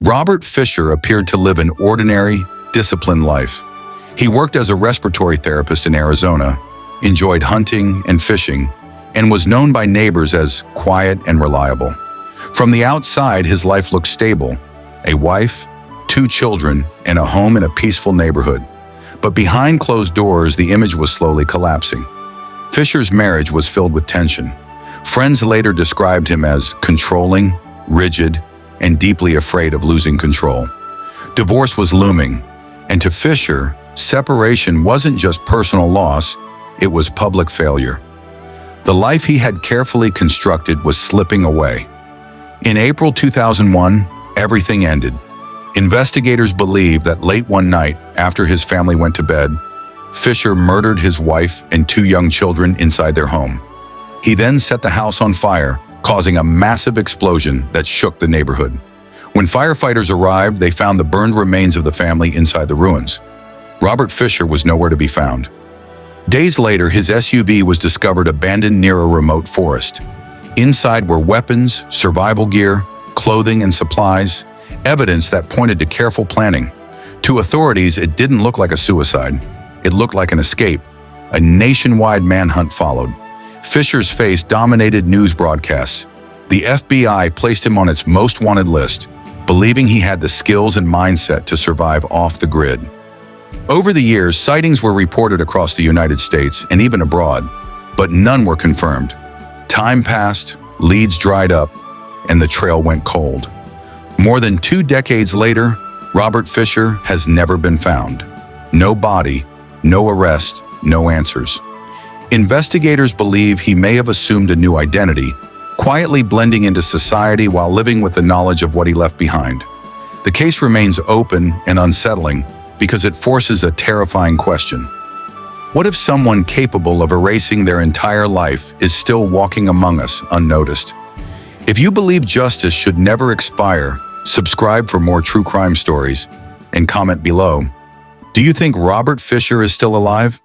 Robert Fisher appeared to live an ordinary, disciplined life. He worked as a respiratory therapist in Arizona, enjoyed hunting and fishing, and was known by neighbors as quiet and reliable. From the outside, his life looked stable: a wife, 2 children, and a home in a peaceful neighborhood. But behind closed doors, the image was slowly collapsing. Fisher's marriage was filled with tension. Friends later described him as controlling, rigid, and deeply afraid of losing control. Divorce was looming, and to Fisher, separation wasn't just personal loss, it was public failure. The life he had carefully constructed was slipping away. In April 2001, everything ended. Investigators believe that late one night, after his family went to bed, Fisher murdered his wife and 2 young children inside their home. He then set the house on fire, causing a massive explosion that shook the neighborhood. When firefighters arrived, they found the burned remains of the family inside the ruins. Robert Fisher was nowhere to be found. Days later, his SUV was discovered abandoned near a remote forest. Inside were weapons, survival gear, clothing, and supplies, evidence that pointed to careful planning. To authorities, it didn't look like a suicide. It looked like an escape. A nationwide manhunt followed. Fisher's face dominated news broadcasts. The FBI placed him on its most wanted list, believing he had the skills and mindset to survive off the grid. Over the years, sightings were reported across the United States and even abroad, but none were confirmed. Time passed, leads dried up, and the trail went cold. More than 2 decades later, Robert Fisher has never been found. No body, no arrest, no answers. Investigators believe he may have assumed a new identity, quietly blending into society while living with the knowledge of what he left behind. The case remains open and unsettling because it forces a terrifying question. What if someone capable of erasing their entire life is still walking among us unnoticed? If you believe justice should never expire, subscribe for more true crime stories and comment below. Do you think Robert Fisher is still alive?